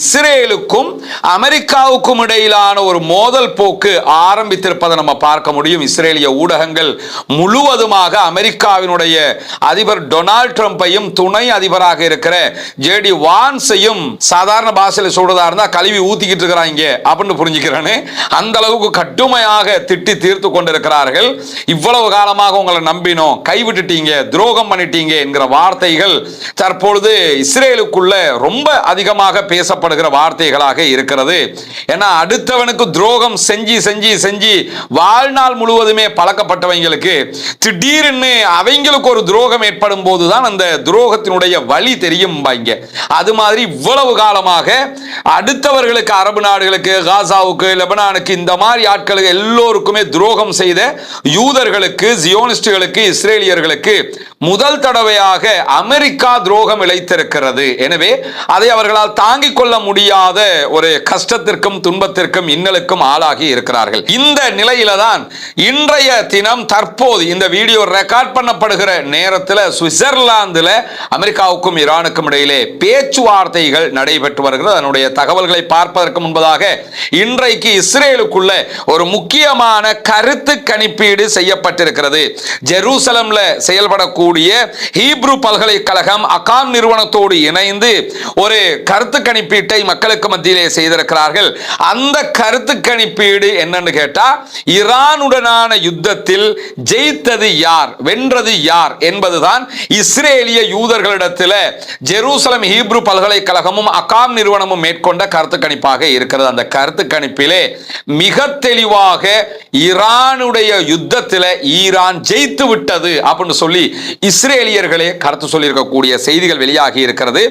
இஸ்ரேலுக்கும் அமெரிக்காவுக்கும் இடையிலான ஒரு மோதல் போக்கு ஆரம்பித்திருப்பதை நம்ம பார்க்க முடியும். இஸ்ரேலிய ஊடகங்கள் முழுவதுமாக அமெரிக்காவினுடைய அதிபர் டொனால்ட் ட்ரம்பையும் துணை அதிபராக இருக்கிற ஜேடி வான்ஸையும் சாதாரண பாஷையில் சொல்றதா இருந்தா கழுவி ஊத்திக்கிட்டு இருக்கிறாங்க அப்படின்னு புரிஞ்சுக்கிறானே. அந்த அளவுக்கு கடுமையாக திட்டி தீர்த்து கொண்டிருக்கிறார்கள். இவ்வளவு காலமாக உங்களை நம்பினோம், கைவிட்டுட்டீங்க, துரோகம் பண்ணிட்டீங்க என்கிற வார்த்தைகள் தற்பொழுது இஸ்ரேலுக்குள்ள ரொம்ப அதிகமாக பேசப்படுகிற வார்த்தைகளாக இருக்கிறது. ஏன்னா அடுத்தவனுக்கு துரோகம் செஞ்சு செஞ்சு செஞ்சு வாழ்நாள் முழுவதுமே பழக்கப்பட்டவங்களுக்கு திடீர்னு அவங்களுக்கு ஒரு துரோகம் ஏற்படும் போதுதான் அந்த துரோகத்தினுடைய வழி தெரியும். அது மாதிரி இவ்வளவு காலமாக அடுத்தவர்களுக்கு, அரபு நாடுகளுக்கு, காசாவுக்கு, லெபனானுக்கு, இந்த மாதிரி ஆட்களுக்கு எல்லோருக்குமே துரோகம் செய்த யூதர்களுக்கு, ஜியோனிஸ்டுகளுக்கு, இஸ்ரேலியர்களுக்கு முதல் தடவையாக அமெரிக்கா துரோகம் இழைத்திருக்கிறது. எனவே அதை அவர்களால் தாங்கிக் கொள்ள முடியாத ஒரு கஷ்டத்திற்கும் துன்பத்திற்கும் இன்னலுக்கும் ஆளாகி இருக்கிறார்கள். இந்த நிலையில தான் இன்றைய தினம் தற்போது இந்த வீடியோ ரெக்கார்ட் பண்ணப்படுகிற நேரத்தில் சுவிட்சர்லாந்தில் அமெரிக்காவுக்கும் ஈரானுக்கும் இடையிலே பேச்சுவார்த்தைகள் நடைபெற்று வருகிறது. அதனுடைய தகவல்களை பார்ப்பதற்கு முன்பதாக இன்றைக்கு இஸ்ரேலுக்குள்ள ஒரு முக்கியமான கருத்து கணிப்பீடு செய்யப்பட்டிருக்கிறது. ஜெருசலம்ல செயல்படக்கூடிய ஹீப்ரு பல்கலைக்கழகம் அகாம் நிறுவனத்தோடு இணைந்து ஒரு கருத்து கணிப்பீட்டை மக்களுக்கு மத்தியிலே செய்திருக்கிறார்கள். அந்த கருத்து கணிப்பீடு என்னன்னு கேட்டா, ஈரானுடனான யுத்தத்தில் ஜெயித்தது யார், வென்றது யார் என்பதுதான் இஸ்ரேலிய யூதர்களிடத்தில் ஜெருசலம் ஹீப்ரு பல்கலைக்கழகமும் அகாம் நிறுவனமும் மேற்கொண்ட கருத்து கணிப்பாக இருக்கிறது. அந்த கருத்து கணிப்பிலே மிக தெளிவாக ஈரானுடைய யுத்தத்தில் ஈரான் ஜெயித்து விட்டது அப்படின்னு சொல்லி இஸ்ரேலியர்களே கருத்து சொல்லி இருக்கக்கூடிய செய்திகள் வெளியாகி இருக்கிறது.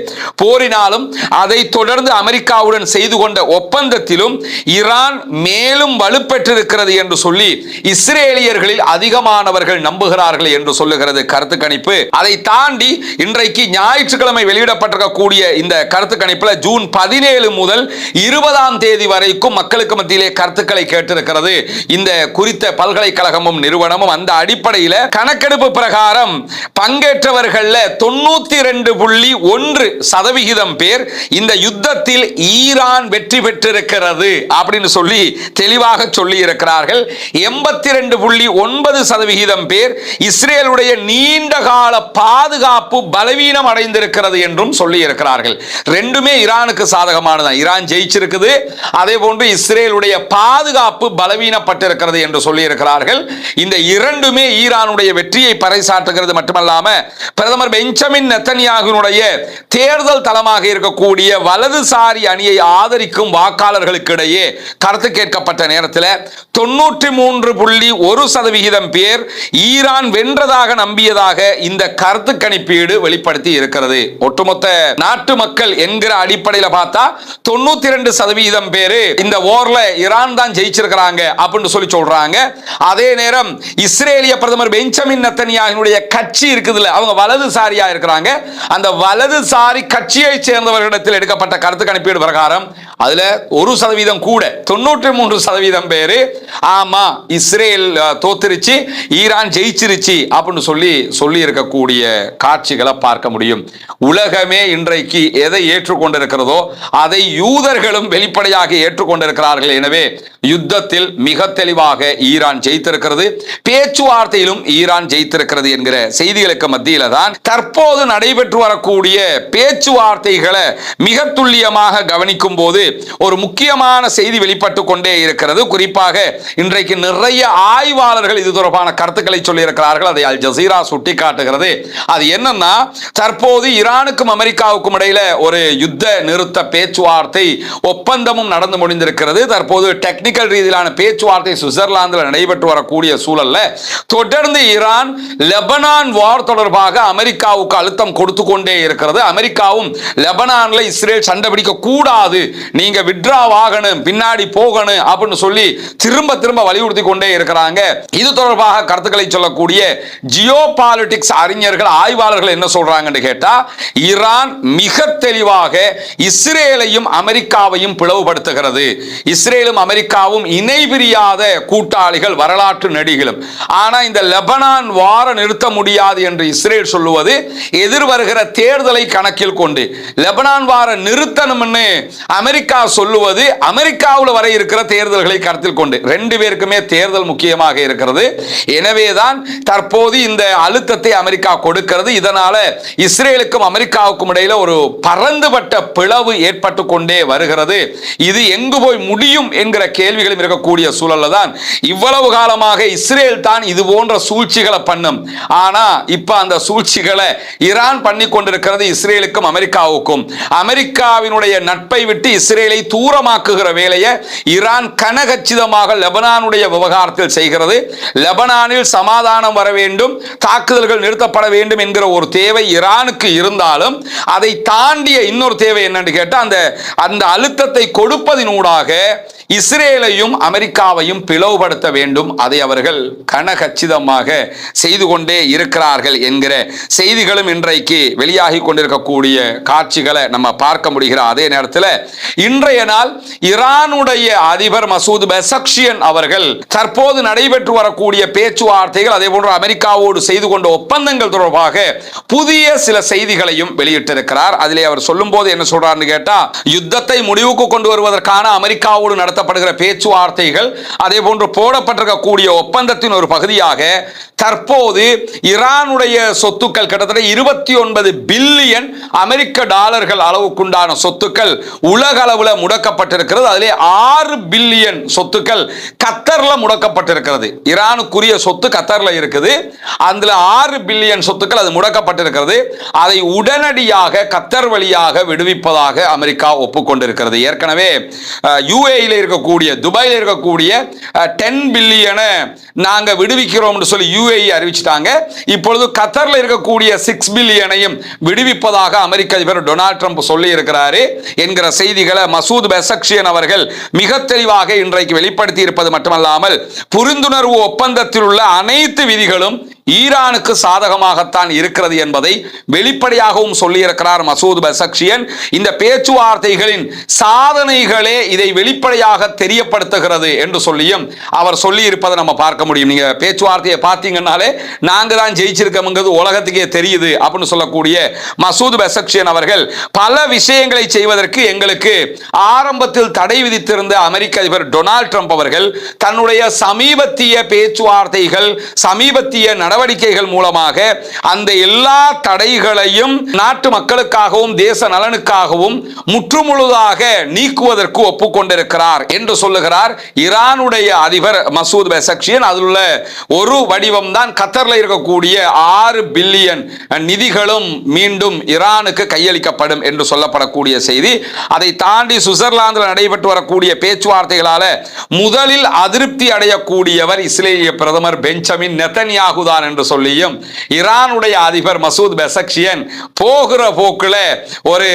போரினாலும் அதை தொடர்ந்து அமெரிக்காவுடன் செய்து கொண்ட ஒப்பந்தத்திலும் ஈரான் மேலும் வலுப்பெற்றிருக்கிறது என்று சொல்லி இஸ்ரேலியர்களில் அதிகமானவர்கள் நம்புகிறார்கள் என்று சொல்லுகிறது கருத்து கணிப்பு. அதை தாண்டி இன்றைக்கு ஞாயிற்றுக்கிழமை வெளியிடப்பட்டிருக்கக்கூடிய இந்த கருத்து கணிப்பில் ஜூன் 17 முதல் 20ஆம் தேதி வரைக்கும் மக்களுக்கு மத்தியிலே கருத்துக்களை கேட்டிருக்கிறது இந்த குறித்த பல்கலைக்கழகமும் நிறுவனமும். அந்த அடிப்படையில் கணக்கெடுப்பு பிரகாரம் பங்கேற்றவர்கள் 92.1% பேர் இந்த யுத்தத்தில் ஈரான் வெற்றி பெற்றிருக்கிறது அப்படின்னு சொல்லி தெளிவாக சொல்லி இருக்கிறார்கள். 82.9% பேர் இஸ்ரேலுடைய நீண்ட கால பாதுகாப்பு பலவீனம் அடைந்திருக்கிறது என்றும் சொல்லி இருக்கிறார்கள். ரெண்டுமே ஈரானுக்கு சாதகமானதான். ஈரான் ஜெயிச்சிருக்குது, அதே போன்று இஸ்ரேலுடைய பாதுகாப்பு பலவீனப்பட்டிருக்கிறது என்று சொல்லி இருக்கிறார்கள். இந்த இரண்டுமே ஈரானுடைய வெற்றியை பறைசாற்றுகிறது மட்டுமல்லாம பிரதமர் பெஞ்சமின் நெத்தன்யாகுவினுடைய தேர்தல் தளமாக இருக்கக்கூடிய வலதுசாரி அணியை ஆதரிக்கும் வாக்காளர்களுக்கு இடையே கருத்து கேட்கப்பட்ட நேரத்தில் 93.1% பேர் ஈரான் வென்றதாக நம்பியதாக இந்த கருத்து கணிப்பீடு வெளிப்படுத்தி இருக்கிறது. ஒட்டுமொத்த நாட்டு மக்கள் என்கிற அடிப்படையில் பார்த்தா 92% பேர் இந்த வார்ல ஈரான் தான் ஜெயிச்சிருக்கிறாங்க அப்படின்னு சொல்லி சொல்றாங்க. அதே நேரம் இஸ்ரேலிய பிரதமர் பெஞ்சமின் நெத்தன்யாகுவினுடைய கட்சி இருக்குதுல, அவங்க வலதுசாரியா இருக்கிறாங்க. அந்த வலதுசாரி கட்சியை சேர்ந்தவர்களிடத்தில் எடுக்கப்பட்ட கருத்து கணிப்பீடு பிரகாரம் அதுல 1% கூட 93% பேரு ஆமா இஸ்ரேல் தோத்துருச்சு, ஈரான் ஜெயிச்சிருச்சு அப்படின்னு சொல்லி இருக்கக்கூடிய காட்சிகளை பார்க்க முடியும். உலகமே இன்றைக்கு எதை ஏற்றுக்கொண்டிருக்கிறதோ அதை யூதர்களும் வெளிப்படையாக ஏற்றுக்கொண்டிருக்கிறார்கள். எனவே யுத்தத்தில் மிக தெளிவாக ஈரான் ஜெயித்திருக்கிறது, பேச்சுவார்த்தையிலும் ஈரான் ஜெயித்திருக்கிறது என்கிற செய்திகளுக்கு மத்தியில தான் தற்போது நடைபெற்று வரக்கூடிய பேச்சுவார்த்தைகளை மிக துல்லியமாக கவனிக்கும் போது ஒரு முக்கியமான செய்தி வெளிப்பட்டு கொண்டே இருக்கிறது. குறிப்பாக இன்றைக்கு நிறைய ஆய்வாளர்கள் இது தொடர்பான கருத்துக்களை சொல்லி இருக்கிறார்கள். அதை அல் ஜசீரா சுட்டி காட்டுகிறது. அது என்னன்னா, தற்போது ஈரானுக்கும் அமெரிக்காவுக்கும் இடையில ஒரு யுத்த நிறுத்த பேச்சுவார்த்தை ஒப்பந்தமும் நடந்து முடிந்திருக்கிறது. தற்போது டெக்னிக்கல் ரீதியிலான பேச்சுவார்த்தை சுவிட்சர்லாந்தில் நடைபெற்று வரக்கூடிய சூழல்ல தொடர்ந்து ஈரான் லெபனான் வார் தொடர்பாக அமெரிக்காவுக்கு அழுத்தம் கொடுத்து கொண்டே இருக்கிறது. அமெரிக்காவும் லெபனான்ல இஸ்ரேல் சண்டை பிடிக்க கூடாது, நீங்க விட்ரா ஆகணும், பின்னாடி போகணும் அப்படின்னு சொல்லி திரும்ப திரும்ப வலியுறுத்தி கொண்டே இருக்கிறாங்க. இது தொடர்பாக கருத்துக்களை சொல்லக்கூடிய ஜியோ பாலிடிக்ஸ் அறிஞர்கள், ஆய்வாளர்கள் என்ன சொல்றாங்கன்னு கேட்டா, ஈரான் மிக தெளிவாக இஸ்ரேலை இஸ்ரேலையும் அமெரிக்காவையும் பிளவுபடுத்துகிறது. இஸ்ரேலும் அமெரிக்காவும் இணை பிரியாத கூட்டாளிகள், வரலாற்று நடிகளும். ஆனா இந்த லெபனான் வார நிறுத்த முடியாது என்று இஸ்ரேல் சொல்லுவது எதிர்வருகிற தேர்தலை கணக்கில் கொண்டு. லெபனான் வார நிறுத்தணும்னு அமெரிக்கா சொல்லுவது அமெரிக்காவில் வர இருக்கிற தேர்தல்களை கருத்தில் கொண்டு. ரெண்டு பேருக்குமே தேர்தல் முக்கியமாக இருக்கிறது. எனவேதான் தற்போது இந்த அழுத்தத்தை அமெரிக்கா கொடுக்கிறது. இதனால இஸ்ரேலுக்கும் அமெரிக்காவுக்கும் இடையில ஒரு பரந்துபட்ட பிளவு ஏற்பட்டு கொண்டே வருகிறது. இது எங்கு போய் முடியும் என்கிற கேள்விகளும் இருக்கக்கூடிய சூழல்ல தான் இவ்வளவு காலமாக இஸ்ரேல் தான் இது போன்ற சூழ்ச்சிகளை பண்ணும். ஆனா இப்ப அந்த சூழ்ச்சிகளை ஈரான் பண்ணி கொண்டிருக்கிறது இஸ்ரேலுக்கும் அமெரிக்காவுக்கும். அமெரிக்காவினுடைய நட்பை விட்டு இஸ்ரேலை தூரமாக்குகிற வேலையை ஈரான் கனகச்சிதமாக லெபனானுடைய விவகாரத்தில் செய்கிறது. லெபனானில் சமாதானம் வர வேண்டும், தாக்குதல்கள் நிறுத்தப்பட வேண்டும் என்கிற ஒரு தேவை ஈரானுக்கு இருந்தாலும் அதை தாண்டிய இன்னொரு தேவை என்னன்னு கேட்டா அந்த அழுத்தத்தை கொடுப்பதினூடாக இஸ்ரேலையும் அமெரிக்காவையும் பிளவுபடுத்த வேண்டும். அதை அவர்கள் கனகச்சிதமாக செய்து கொண்டே இருக்கிறார்கள் என்கிற செய்திகளும் இன்றைக்கு வெளியாகி கொண்டிருக்கக்கூடிய காட்சிகளை நம்ம பார்க்க முடிகிற அதே நேரத்தில் இன்றைய நாள் ஈரானுடைய அதிபர் மசூத் பெசக்ஷியன் அவர்கள் தற்போது நடைபெற்று வரக்கூடிய பேச்சுவார்த்தைகள், அதே போன்று அமெரிக்காவோடு செய்து கொண்ட ஒப்பந்தங்கள் தொடர்பாக புதிய சில செய்திகளையும் வெளியிட்டிருக்கிறார். அதிலே அவர் சொல்லும் போது என்ன சொல்றாருன்னு கேட்டா, யுத்தத்தை முடிவுக்கு கொண்டு வருவதற்கான அமெரிக்காவோடு நடத்தப்படுகிற பேச்சுவார்த்தைகள், அதே போன்று போடப்பட்டிருக்கக்கூடிய ஒப்பந்தத்தின் ஒரு பகுதியாக தற்போது ஈரானுடைய சொத்துக்கள் கிட்டத்தட்ட 29 பில்லியன் அமெரிக்க டாலர்கள் அளவுக்குண்டான சொத்துக்கள் உலக அளவில் முடக்கப்பட்டிருக்கிறது. அதிலே 6 பில்லியன் சொத்துக்கள் கத்தர்ல முடக்கப்பட்டிருக்கிறது. ஈரானுக்குரிய சொத்து கத்தர்ல இருக்குது. அதுல 6 பில்லியன் சொத்துக்கள் அது முடக்கப்பட்டிருக்கிறது. அதை உடனடியாக கத்தர் வழியாக விடுவிப்பதாக அமெரிக்கா ஒப்புக்கொண்டிருக்கிறது. ஏற்கனவே யுஏஇல இருக்கக்கூடிய, துபாயில் இருக்கக்கூடிய 10 பில்லியனை நாங்க விடுவிக்கிறோம் சொல்லி யுஏஇ அறிவிச்சிட்டாங்க. இப்பொழுது கத்தர்ல இருக்கக்கூடிய 6 பில்லியனையும் விடுவிப்பதாக அமெரிக்க அதிபர் டொனால்ட் ட்ரம்ப் சொல்லி இருக்கிறாரு என்கிற செய்திகளை மசூத் பெசக்ஷியன் அவர்கள் மிக தெளிவாக இன்றைக்கு வெளிப்படுத்தி இருப்பது மட்டுமல்லாமல், புரிந்துணர்வு ஒப்பந்தத்தில் உள்ள அனைத்து விதிகளும் ஈரானுக்கு சாதகமாகத்தான் இருக்கிறது என்பதை வெளிப்படையாகவும் சொல்லியிருக்கிறார் மசூத் பெசக்ஷியன். இந்த பேச்சுவார்த்தைகளின் சாதனைகளே இதை வெளிப்படையாக தெரியப்படுத்துகிறது என்று சொல்லியும் அவர் சொல்லி இருப்பதை நம்ம பார்க்க முடியும். நீங்க பேச்சுவார்த்தையை பார்த்தீங்கன்னாலே நாங்க தான் ஜெயிச்சிருக்கோம்ங்கிறது உலகத்துக்கே தெரியுது அப்படின்னு சொல்லக்கூடிய மசூத் பெசக்ஷியன் அவர்கள் பல விஷயங்களை செய்வதற்கு எங்களுக்கு ஆரம்பத்தில் தடை விதித்திருந்த அமெரிக்க அதிபர் டொனால்ட் ட்ரம்ப் அவர்கள் தன்னுடைய சமீபத்திய பேச்சுவார்த்தைகள், சமீபத்திய நடவடிக்கைகள் மூலமாக அந்த எல்லா தடைகளையும் நாட்டு மக்களுக்காகவும் தேச நலனுக்காகவும் முற்றுமுழுதாக நீக்குவதற்கு ஒப்புக்கொண்டிருக்கிறார் என்று சொல்லுகிறார் ஈரானுடைய அதிபர் மசூத் பெசக்ஷியன். அதில் உள்ள ஒரு வடிவம் தான் கத்தர்ல இருக்கக்கூடிய 6 பில்லியன் நிதிகளும் மீண்டும் ஈரானுக்கு கையளிக்கப்படும் என்று சொல்லப்படக்கூடிய செய்தி. அதை தாண்டி சுவிட்சர்லாந்தில் நடைபெற்று வரக்கூடிய பேச்சுவார்த்தைகளால முதலில் அதிருப்தி அடையக்கூடியவர் இஸ்ரேலிய பிரதமர் பெஞ்சமின் நெதன்யாகு தான் என்று சொல்லியும் ஈரானுடைய அதிபர் மசூத் பெசக்ஷியன் போகிற போக்குல ஒரு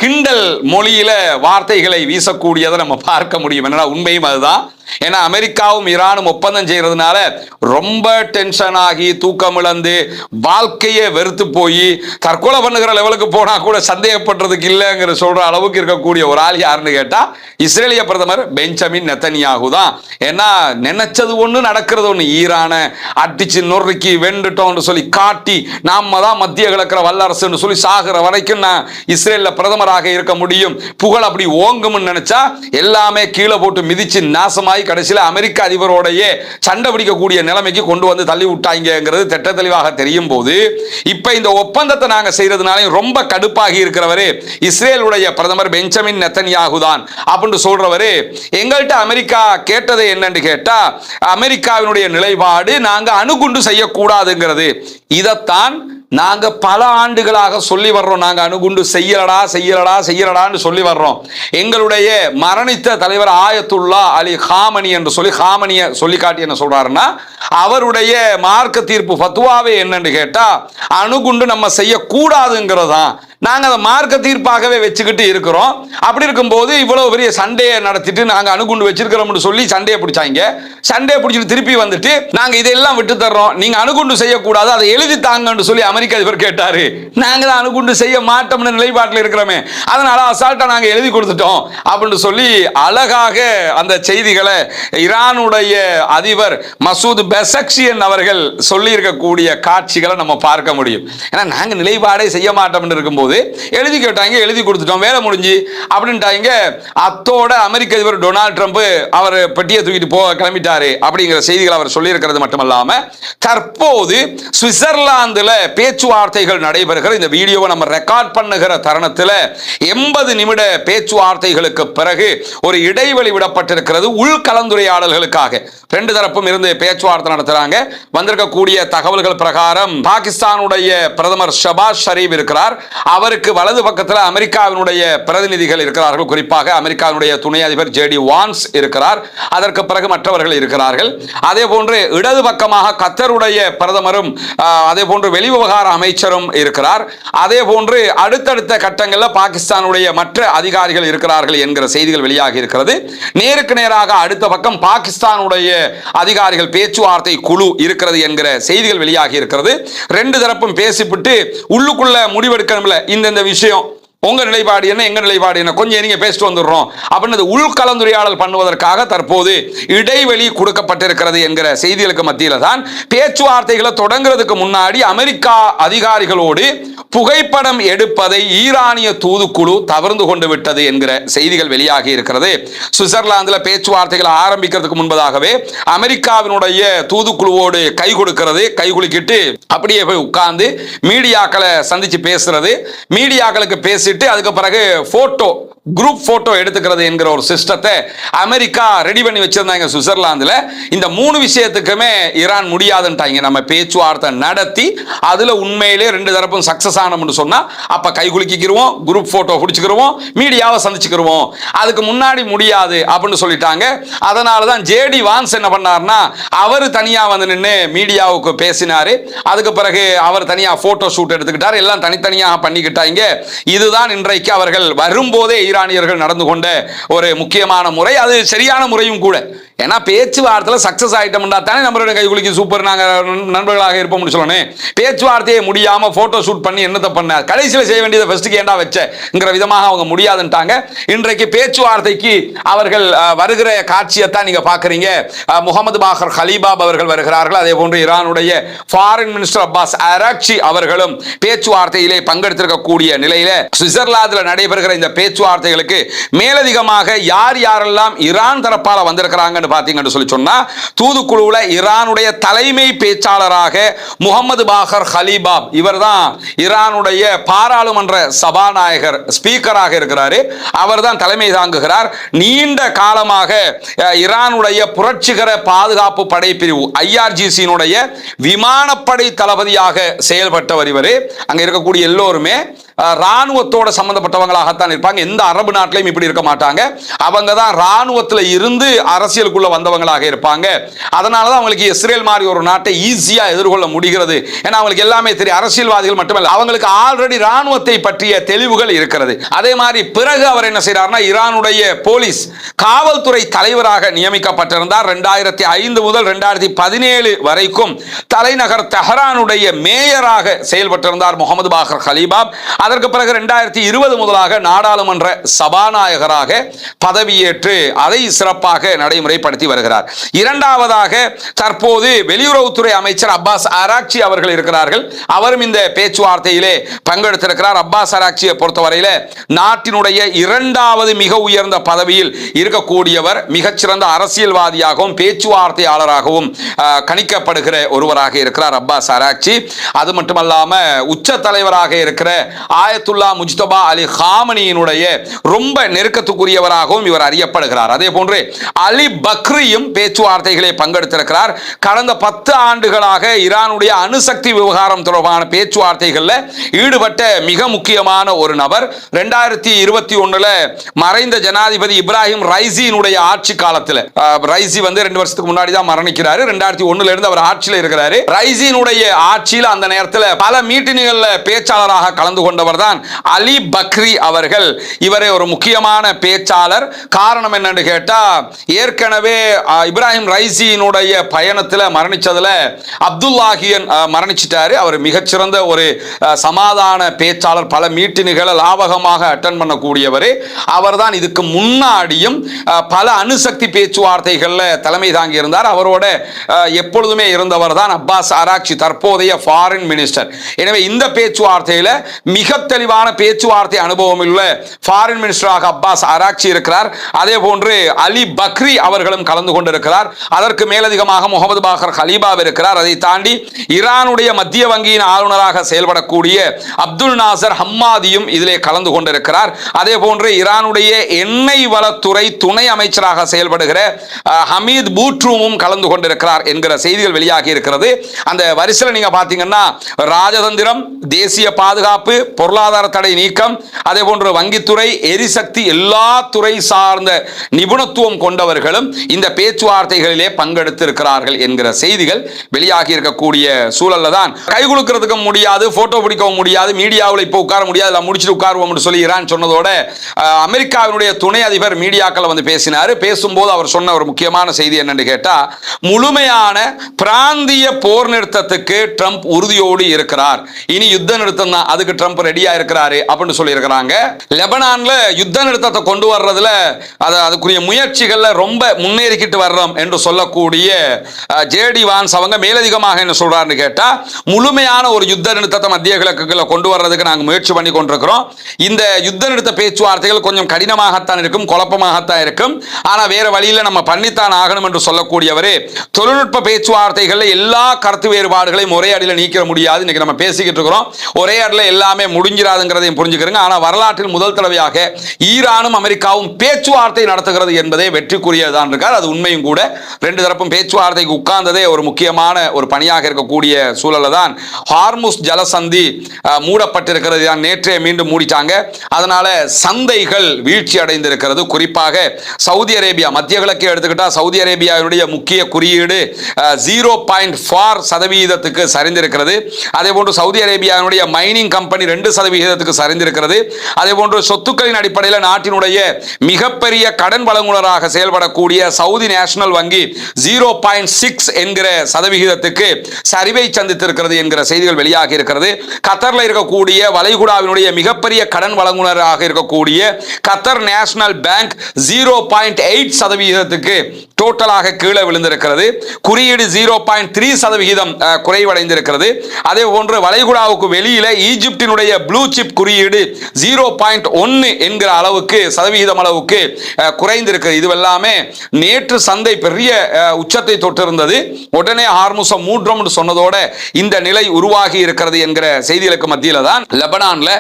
கிண்டல் மொழியில வார்த்தைகளை வீசக்கூடியதை நம்ம பார்க்க முடியும். என்னன்னா உண்மையும் அதுதான். ஏன்னா அமெரிக்காவும் ஈரானும் ஒப்பந்தம் செய்யறதுனால ரொம்ப டென்ஷன் ஆகி தூக்கம் இழந்து வாழ்க்கையை வெறுத்து போய் தற்கொலை பண்ணுகிற லெவலுக்கு போனா கூட சந்தேகப்படுறதுக்கு இல்லைங்கிற சொல்ற அளவுக்கு இருக்கக்கூடிய ஒரு ஆள் யாருன்னு கேட்டா இஸ்ரேலிய பிரதமர் பெஞ்சமின் நெதன்யாகு தான். ஏன்னா நினைச்சது ஒண்ணு நடக்கிறது ஒண்ணு. ஈரானை அடிச்சு நொறுக்கி வெண்டுட்டோம்னு சொல்லி காட்டி நாம தான் மத்திய கிழக்கிற வல்லரசுன்னு சொல்லி சாகிற வரைக்கும் நான் இஸ்ரேல்ல பிரதமராக இருக்க முடியும், புகழ் அப்படி ஓங்கும்னு நினைச்சா எல்லாமே கீழே போட்டு மிதிச்சு நாசமாய் கடைசியில் அமெரிக்க அதிபரோடையே சண்டை பிடிக்கக்கூடிய நிலைமைக்கு கொண்டு வந்து தள்ளி விட்டாங்கிறது திட்ட தெளிவாக தெரியும் போது இப்ப இந்த ஒப்பந்தத்தை நாங்க செய்யறதுனால ரொம்ப கடுப்பாகி இருக்கிறவரு இஸ்ரேலுடைய பிரதமர் பெஞ்சமின் நெதன்யாகு தான் அப்படின்னு சொல்றவரு எங்கள்கிட்ட அமெரிக்கா கேட்டது என்னன்னு கேட்டா, அமெரிக்காவினுடைய நிலைப்பாடு நாங்க அணுகுண்டு செய்யக்கூடாதுங்கிறது. இதைத்தான் நாங்க பல ஆண்டுகளாக சொல்லி வர்றோம். நாங்க அணுகுண்டு செய்யலடான்னு சொல்லி வர்றோம். எங்களுடைய மரணித்த தலைவர் ஆயத்துல்லா அலி ஹாமனி என்று சொல்லி ஹாமனிய சொல்லி காட்டி என்ன சொல்றாருன்னா, அவருடைய மார்க்க தீர்ப்பு ஃபத்வாவே என்னன்னு கேட்டா அணுகுண்டு நம்ம செய்யக்கூடாதுங்கிறதா. நாங்க அதை மார்க்க தீர்ப்பாகவே வச்சுக்கிட்டு இருக்கிறோம். அப்படி இருக்கும்போது இவ்வளவு பெரிய சண்டையை நடத்திட்டு நாங்க அணுகுண்டு வச்சிருக்கிறோம்னு சொல்லி சண்டையை பிடிச்சாங்க. சண்டையை பிடிச்சிட்டு திருப்பி வந்துட்டு நாங்க இதெல்லாம் விட்டு தர்றோம், நீங்க அணுகுண்டு செய்யக்கூடாது, அதை எழுதி தாங்கன்னு சொல்லி அமெரிக்க அதிபர் கேட்டாரு. நாங்க தான் அணுகுண்டு செய்ய மாட்டோம்னு நிலைப்பாட்டில் இருக்கிறோமே, அதனால அசால்ட்டா நாங்க எழுதி கொடுத்துட்டோம் அப்படின்னு சொல்லி அழகாக அந்த செய்திகளை ஈரானுடைய அதிபர் மசூத் பெசக்ஷியன் அவர்கள் சொல்லி இருக்கக்கூடிய காட்சிகளை நம்ம பார்க்க முடியும். ஏன்னா நாங்க நிலைப்பாடே செய்ய மாட்டோம்னு இருக்கும்போது எழுதி கேட்டாங்க, எழுதி கொடுத்துட்டோம், வேலை முடிஞ்சு அப்படின்ட்டாங்க. அத்தோட அமெரிக்க அதிபர் டொனால்ட் ட்ரம்ப் அவர் பெட்டியை தூக்கிட்டு போக கிளம்பிட்டாரு அப்படிங்கிற செய்திகள் அவர் சொல்லி இருக்கிறது மட்டுமல்லாம தற்போது சுவிட்சர்லாந்துல பேச்சுவார்த்தைகள் நடைபெறுகிற இந்த வீடியோவை நம்ம ரெக்கார்ட் பண்ணுகிற தருணத்தில் 80 நிமிட பேச்சுவார்த்தைகளுக்கு பிறகு ஒரு இடைவெளி விடப்பட்டிருக்கிறது உள்கலந்துரையாடல்களுக்காக. ரெண்டு தரப்பும் இருந்து பேச்சுவார்த்தை நடத்துறாங்க. வந்திருக்கக்கூடிய தகவல்கள் பிரகாரம் பாகிஸ்தானுடைய பிரதமர் ஷபாஸ் ஷரீப் இருக்கிறார். அவருக்கு வலது பக்கத்தில் அமெரிக்காவினுடைய பிரதிநிதிகள் இருக்கிறார்கள். குறிப்பாக அமெரிக்காவினுடைய துணை அதிபர் ஜேடி வான்ஸ் இருக்கிறார். அதற்கு பிறகு மற்றவர்கள் இருக்கிறார்கள். அதே போன்று இடது பக்கமாக கத்தருடைய பிரதமரும் அதே போன்று வெளிவிவகார அமைச்சரும் இருக்கிறார். அதே போன்று அடுத்தடுத்த கட்டங்களில் பாகிஸ்தானுடைய மற்ற அதிகாரிகள் இருக்கிறார்கள் என்கிற செய்திகள் வெளியாகி இருக்கிறது. நேருக்கு நேராக அடுத்த பக்கம் பாகிஸ்தானுடைய அதிகாரிகள் பேச்சுவார்த்தை குழு இருக்கிறது என்கிற செய்திகள் வெளியாகி இருக்கிறது. ரெண்டு தரப்பும் பேசிவிட்டு உள்ளுக்குள்ள முடிவெடுக்கணும்ல, இந்த விஷயம் உங்க நிலைப்பாடு என்ன, எங்க நிலைப்பாடு என்ன, கொஞ்சம் நீங்க பேசிட்டு வந்துடுறோம் அப்படின்னு உள்கலந்துரையாடல் பண்ணுவதற்காக தற்போது இடைவெளி கொடுக்கப்பட்டிருக்கிறது என்கிற செய்திகளுக்கு மத்தியில தான் பேச்சுவார்த்தைகளை தொடங்குறதுக்கு முன்னாடி அமெரிக்கா அதிகாரிகளோடு புகைப்படம் எடுப்பதை ஈரானிய தூதுக்குழு தவிர்த்து கொண்டு விட்டது என்கிற செய்திகள் வெளியாகி இருக்கிறது. சுவிட்சர்லாந்தில் பேச்சுவார்த்தைகளை ஆரம்பிக்கிறதுக்கு முன்பதாகவே அமெரிக்காவினுடைய தூதுக்குழுவோடு கை கொடுக்கிறது, கை குலுக்கிட்டு அப்படியே போய் உட்கார்ந்து மீடியாக்களை சந்திச்சு பேசுறது, மீடியாக்களுக்கு பேசிட்டு அதுக்கு பிறகு போட்டோ குரூப் போட்டோ எடுத்துக்கிறது என்கிற ஒரு சிஸ்டத்தை அமெரிக்கா ரெடி பண்ணி வச்சிருந்தாங்க சுவிட்சர்லாந்துல. இந்த மூணு விஷயத்துக்குமே ஈரான் முடியாதுன்ட்டாங்க. நம்ம பேச்சுவார்த்தை நடத்தி அதுல உண்மையிலே ரெண்டு தரப்பும் சக்சஸ் ஆனோம்னு சொன்னா அப்ப கை குலுக்கிக்கிறோம், குரூப் போட்டோ பிடிச்சிக்கிறோம், மீடியாவை சந்திச்சுக்கிறோம், அதுக்கு முன்னாடி முடியாது அப்படின்னு சொல்லிட்டாங்க. அதனால தான் ஜேடி வான்ஸ் என்ன பண்ணார்னா அவர் தனியா வந்து நின்று மீடியாவுக்கு பேசினாரு. அதுக்கு பிறகு அவர் தனியா போட்டோ ஷூட் எடுத்துக்கிட்டார். எல்லாம் தனித்தனியாக பண்ணிக்கிட்டாங்க. இதுதான் இன்றைக்கு அவர்கள் வரும்போதே ஈரானியர்கள் நடந்து கொண்ட ஒரு முக்கியமான முறை. அது சரியான முறையும் கூட. ஏன்னா பேச்சுவார்த்தையில் சக்சஸ் ஆயிட்டோம்னா தானே நம்மளோட கைகுலிக்கு சூப்பர் நாங்கள் நண்பர்களாக இருப்போம்னு சொல்லணும். பேச்சுவார்த்தையை முடியாமல் ஃபோட்டோ ஷூட் பண்ணி என்னத்தை பண்ண, கடைசியில் செய்ய வேண்டியதை ஃபர்ஸ்ட்டுக்கு ஏண்டா வச்சங்கிற விதமாக அவங்க முடியாதுன்ட்டாங்க. இன்றைக்கு பேச்சுவார்த்தைக்கு அவர்கள் வருகிற காட்சியைத்தான் நீங்கள் பார்க்குறீங்க. முகமது பாகர் ஹலீபாப் அவர்கள் வருகிறார்கள். அதே போன்று ஈரானுடைய ஃபாரின் மினிஸ்டர் அப்பாஸ் அராக்சி அவர்களும் பேச்சுவார்த்தையிலே பங்கெடுத்திருக்கக்கூடிய நிலையில சுவிட்சர்லாந்தில் நடைபெறுகிற இந்த பேச்சுவார்த்தைகளுக்கு மேலதிகமாக யார் யாரெல்லாம் ஈரான் தரப்பால் வந்திருக்கிறாங்க பார்த்தீங்கன்னு சொல்லி சொன்னா, தூதுக்குழுவுல ஈரானுடைய தலைமை பேச்சாளராக முகமது பாகர் ஹலீபாப், இவர்தான் ஈரானுடைய பாராளுமன்ற சபாநாயகர், ஸ்பீக்கராக இருக்கிறாரு. அவர்தான் தலைமை தாங்குகிறார். நீண்ட காலமாக ஈரானுடைய புரட்சிகர பாதுகாப்பு படை பிரிவு IRGC-னுடைய விமானப்படை தளபதியாக செயல்பட்டவர் இவர். அங்க இருக்கக்கூடிய எல்லோருமே ராணுவத்தோட சம்பந்தப்பட்டவங்களாகத்தான் இருப்பாங்க. எந்த அரபு நாட்டிலையும் இப்படி இருக்க மாட்டாங்க. அவங்க தான் ராணுவத்தில் இருந்து அரசியலுக்குள்ள வந்தவங்களாக இருப்பாங்க. அதனால தான் அவங்களுக்கு இஸ்ரேல் மாதிரி ஒரு நாட்டை ஈஸியா எதிர்கொள்ள முடிகிறது. ஏன்னா அவங்களுக்கு எல்லாமே தெரியும். அரசியல்வாதிகள் மட்டுமல்ல, அவங்களுக்கு ஆல்ரெடி ராணுவத்தை பற்றிய தெளிவுகள் இருக்கிறது. அதே மாதிரி பிறகு அவர் என்ன செய்யறாருன்னா, ஈரானுடைய போலீஸ் காவல்துறை தலைவராக நியமிக்கப்பட்டிருந்தார். 2005 முதல் 2017 வரைக்கும் தலைநகர் தெஹரானுடைய மேயராக செயல்பட்டிருந்தார் முகமது பாகர் ஹலீபாப். அதற்கு பிறகு 2020 முதலாக நாடாளுமன்ற சபாநாயகராக பதவியேற்று அதை சிறப்பாக நடைமுறைப்படுத்தி வருகிறார். இரண்டாவதாக தற்போது வெளியுறவுத்துறை அமைச்சர் அப்பாஸ் அராக்சி அவர்கள் இருக்கிறார்கள். அவரும் இந்த பேச்சுவார்த்தையிலே பங்கெடுத்திருக்கிறார். அப்பாஸ் அராக்சியை பொறுத்தவரையில நாட்டினுடைய இரண்டாவது மிக உயர்ந்த பதவியில் இருக்கக்கூடியவர், மிகச்சிறந்த அரசியல்வாதியாகவும் பேச்சுவார்த்தையாளராகவும் கணிக்கப்படுகிற ஒருவராக இருக்கிறார் அப்பாஸ் அராக்சி. அது மட்டுமல்லாம உச்ச தலைவராக இருக்கிற ஆயத்துல்லா முஜ்தபா அலி காமனியினுடைய ரொம்ப நெருக்கத்துக்குரியவராகவும் இவர் அறியப்படுகிறார். அதே போன்று அலி பக்ரியும் பேச்சுவார்த்தைகளை பங்கெடுத்திருக்கிறார். கடந்த 10 ஆண்டுகளாக ஈரானுடைய அணுசக்தி விவகாரம் தொடர்பான பேச்சுவார்த்தைகளில் ஈடுபட்ட மிக முக்கியமான ஒரு நபர். 2021 மறைந்த ஜனாதிபதி இப்ராஹிம் ரைசியினுடைய ஆட்சி காலத்தில், ரைசி வந்து 2 வருஷத்துக்கு முன்னாடி தான் மரணிக்கிறாரு. 2001 இருந்து அவர் ஆட்சியில் இருக்கிறாரு. ரைசியினுடைய ஆட்சியில் அந்த நேரத்தில் பல மீட்டிங்குகளில் பேச்சாளராக கலந்து கொண்ட கொண்டவர் தான் அலி பக்ரி அவர்கள். இவரே ஒரு முக்கியமான பேச்சாளர். காரணம் என்னன்னு கேட்டா, ஏற்கனவே இப்ராஹிம் ரைசியினுடைய பயணத்தில் மரணிச்சதுல அப்துல்லாஹியன் மரணிச்சிட்டாரு. அவர் மிகச்சிறந்த ஒரு சமாதான பேச்சாளர், பல மீட்டிங்குகளை லாபகமாக அட்டன் பண்ணக்கூடியவர். அவர் தான் இதுக்கு முன்னாடியும் பல அணுசக்தி பேச்சுவார்த்தைகள்ல தலைமை தாங்கி இருந்தார். அவரோட எப்பொழுதுமே இருந்தவர் தான் அப்பாஸ் ஆராக்சி, தற்போதைய ஃபாரின் மினிஸ்டர். எனவே இந்த பேச்சுவார்த்தையில மிக தெளிவான பேச்சுவார்த்தை அனுபவம் உள்ள ஃபாரின் மினிஸ்டராக அப்பாஸ் ஆராக்சி இருக்கிறார். அதே போன்று அலி பக்ரி அவர்களும் கலந்து கொண்டிருக்கிறார். அதற்கு மேலதிகமாக முகமது பாகர் ஹலீபா இருக்கிறார். அதை தாண்டி ஈரானுடைய மத்திய வங்கியின் ஆளுநராக செயல்படக்கூடிய அப்துல் நாசர் ஹம்மாதியும் இதிலே கலந்து கொண்டிருக்கிறார். அதே போன்று ஈரானுடைய எண்ணெய் வளத்துறை துணை அமைச்சராக செயல்படுகிற ஹமீத் பூட்ரூமும் கலந்து கொண்டிருக்கிறார் என்கிற செய்திகள் வெளியாகி இருக்கிறது. அந்த வரிசையில் நீங்க பாத்தீங்கன்னா ராஜதந்திரம், தேசிய பாதுகாப்பு, பொருளாதார தடை நீக்கம், அதே போன்று வங்கித்துறை, எரிசக்தி, எல்லா துறை சார்ந்த நிபுணத்துவம் கொண்டவர்களும் இந்த பேச்சுவார்த்தைகளிலே பங்கெடுத்து இருக்கிறார்கள் என்கிற செய்திகள் வெளியாகி இருக்கக்கூடிய சூழல்ல தான் கை குலுக்கிறதுக்கு முடியாது, போட்டோ பிடிக்கவும் முடியாது, மீடியாவில் இப்போ உட்கார முடியாது, முடிச்சுட்டு உட்காருவோம் சொல்லி ஈரான் சொன்னதோட அமெரிக்காவினுடைய துணை அதிபர் மீடியாக்கள் வந்து பேசினார். பேசும்போது அவர் சொன்ன ஒரு முக்கியமான செய்தி என்னன்னு கேட்டா, முழுமையான பிராந்திய போர் நிறுத்தத்துக்கு ட்ரம்ப் உறுதியோடு இருக்கிறார். இனி யுத்த நிறுத்தம் தான், அதுக்கு ட்ரம்ப் ரெடியா இருக்கிறாரு அப்படின்னு சொல்லி இருக்கிறாங்க. லெபனான்ல யுத்த நிறுத்தத்தை கொண்டு வர்றதுல அதுக்குரிய முயற்சிகள்ல ரொம்ப முன்னேறிக்கிட்டு வர்றோம் என்று சொல்லக்கூடிய ஜேடி வான்ஸ் அவங்க மேலதிகமாக என்ன சொல்றாருன்னு கேட்டா, முழுமையான ஒரு யுத்த நிறுத்தத்தை மத்திய கிழக்குல கொண்டு வர்றதுக்கு நாங்கள் முயற்சி பண்ணி கொண்டிருக்கிறோம். இந்த யுத்த நிறுத்த பேச்சுவார்த்தைகள் கொஞ்சம் கடினமாகத்தான் இருக்கும், குழப்பமாகத்தான் இருக்கும். ஆனா வேற வழியில நம்ம பண்ணித்தான் ஆகணும் என்று சொல்லக்கூடியவரே, தொழில்நுட்ப பேச்சுவார்த்தைகள் எல்லா கருத்து வேறுபாடுகளையும் ஒரே அடியில் நீக்க முடியாது. இன்னைக்கு நம்ம பேசிக்கிட்டு இருக்கிறோம், ஒரே அடியில் எல்லாமே முடிஞ்சிராதுங்கிறதையும் புரிஞ்சுக்கிறோங்க. ஆனா வரலாற்றில் முதல் தடவையாக ஈரானும் அமெரிக்காவும் பேச்சுவார்த்தை நடத்துகிறது என்பதே வெற்றிக்குரியதான் இருக்கார். அது உண்மையும் கூட. ரெண்டு தரப்பும் பேச்சுவார்த்தைக்கு உட்கார்ந்ததே ஒரு முக்கியமான ஒரு பணியாக இருக்கக்கூடிய சூழல்ல தான் ஹார்முஸ் ஜலசந்தி மூடப்பட்டிருக்கிறது. நேற்றே மீண்டும் மூடிட்டாங்க. அதனால சந்தைகள் வீழ்ச்சி அடைந்திருக்கிறது. குறிப்பாக சவுதி அரேபியா, மத்திய கிழக்கை எடுத்துக்கிட்டா சவுதி அரேபியாவுடைய முக்கிய குறியீடு 0.4% சரிந்திருக்கிறது. அதே போன்று சவுதி அரேபியாவுடைய மைனிங் கம்பெனி 2% சரிந்திருக்கிறது. அதே போன்று சொத்துக்களின் அடிப்படையில் நாட்டினுடைய மிகப்பெரிய கடன் வழங்குனராக செயல்படக்கூடிய சவுதி நேஷனல் வங்கி 0.6 என்கிற சதவிகிதத்துக்கு சரிவை சந்தித்திருக்கிறது என்கிற செய்திகள் வெளியாகி இருக்கிறது. கத்தர்ல இருக்கக்கூடிய வளைகுடாவினுடைய மிகப்பெரிய கடன் வழங்குனராக இருக்கக்கூடிய கத்தர் நேஷனல் பேங்க் 0.8% டோட்டலாக கீழே விழுந்திருக்கிறது. குறியீடு 0.3% குறைவடைந்திருக்கிறது. அதே போன்று வளைகுடாவுக்கு வெளியில ஈஜிப்டினுடைய ப்ளூ சிப் குறியீடு 0.1 என்கிற அளவுக்கு சதவிகிதம் அளவுக்கு குறைந்திருக்கிறது. இதுவெல்லாமே நேற்று சந்தை பெரிய உச்சத்தை தொட்டிருந்தது. உடனே ஹார்முஸை மூன்றோம் சொன்னதோட இந்த நிலை உருவாகி இருக்கிறது என்கிற செய்திகளுக்கு மத்தியில தான் லெபனான்ல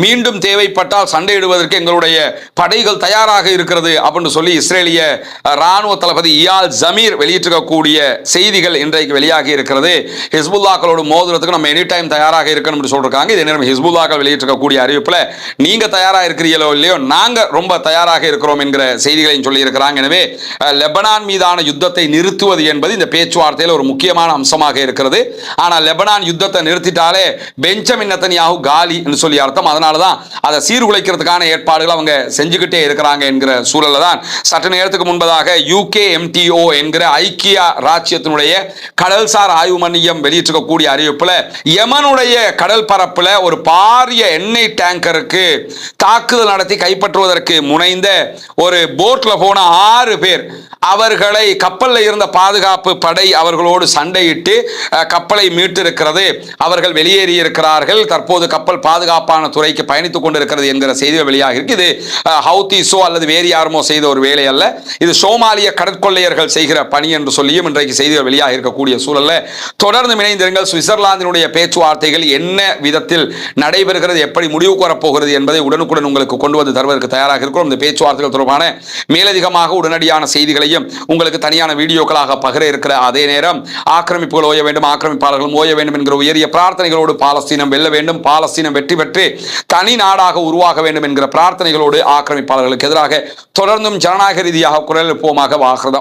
மீண்டும் தேவைப்பட்டால் சண்டையிடுவதற்கு எங்களுடைய படைகள் தயாராக இருக்கிறது அப்படின்னு சொல்லி இஸ்ரேலிய ராணுவ தளபதி இயால் ஜமீர் வெளியிட்டிருக்கக்கூடிய செய்திகள் இன்றைக்கு வெளியாகி இருக்கிறது. ஹிஸ்புல்லாக்களோடு மோதுறதுக்கு நம்ம எனி டைம் தயாராக இருக்கணும்னு சொல்றாங்க. இதே நேரம் ஹிஸ்புல்லாக்கள் வெளியிட்டிருக்கக்கூடிய அறிவிப்புல நீங்க தயாராக இருக்கிறீங்களோ இல்லையோ, நாங்க ரொம்ப தயாராக இருக்கிறோம் என்கிற செய்திகளையும் சொல்லி இருக்கிறாங்க. எனவே லெபனான் மீதான யுத்தத்தை நிறுத்துவது என்பது இந்த பேச்சுவார்த்தையில் ஒரு முக்கியமான அம்சமாக இருக்கிறது. ஆனால் லெபனான் யுத்தத்தை நிறுத்திட்டாலே பெஞ்சமின் நெத்தன்யாஹு காலி என்று சொல்லி அர்த்தம். அதனாலதான் அதை சீர்குலைக்கிறதுக்கான ஏற்பாடுகள் அவங்க செஞ்சுக்கிட்டே இருக்கிறாங்க என்கிற சூழல்ல தான் சற்று நேரத்துக்கு முன்பதாக UKMTO என்கிற ஐக்கிய ராச்சியத்தினுடைய கடல்சார் ஆய்வு மையம் வெளியிட்டிருக்கக்கூடிய அறிவிப்புல யமனுடைய கடல் பரப்புல ஒரு பாரிய எண்ணெய் டேங்கருக்கு தாக்குதல் நடத்தி கைப்பற்றுவதற்கு முனைந்த ஒரு போட்ல போன 6 பேர், அவர்களை கப்பலில் இருந்த பாதுகாப்பு படை அவர்களோடு சண்டையிட்டு கப்பலை மீட்டிருக்கிறது. அவர்கள் வெளியேறி இருக்கிறார்கள். தற்போது கப்பல் பாதுகாப்பான துறைக்கு பயணித்துக் கொண்டிருக்கிறது என்கிற செய்திகள் வெளியாக இருக்கு. இது ஹவுதிஸோ அல்லது வேறு யாருமோ செய்த ஒரு வேலை அல்ல. இது சோமாலிய கடற்கொள்ளையர்கள் செய்கிற பணி என்று சொல்லியும் இன்றைக்கு செய்திகள் வெளியாக இருக்கக்கூடிய சூழல்ல தொடர்ந்து இணைந்திருங்கள். சுவிட்சர்லாந்தினுடைய பேச்சுவார்த்தைகள் என்ன விதத்தில் நடைபெறுகிறது, எப்படி முடிவுக்கு வரப்போகிறது என்பதை உடனுக்குடன் உங்களுக்கு கொண்டு வந்து தருவதற்கு தயாராக இருக்கிறோம். இந்த பேச்சுவார்த்தைகள் தொடர்பான மேலதிகமாக உடனடியான செய்திகளையும் உங்களுக்கு தனியான வீடியோக்களாக பகிர இருக்கிற அதே நேரம் ஆக்கிரமிப்புகள் ஓய வேண்டும், ஆக்கிரமிப்பாளர்கள் ஓய வேண்டும் என்கிற உயரிய பிரார்த்தனைகளோடு பாலஸ்தீனம் வெல்ல வேண்டும், பாலஸ்தீனம் வெற்றி பெற்று தனி நாடாக உருவாக வேண்டும் என்கிற பிரார்த்தனைகளோடு ஆக்கிரமிப்பாளர்களுக்கு எதிராக தொடர்ந்தும் ஜனநாயக ரீதியாக குரல் எழுப்புவோமாக வாகிறோம்.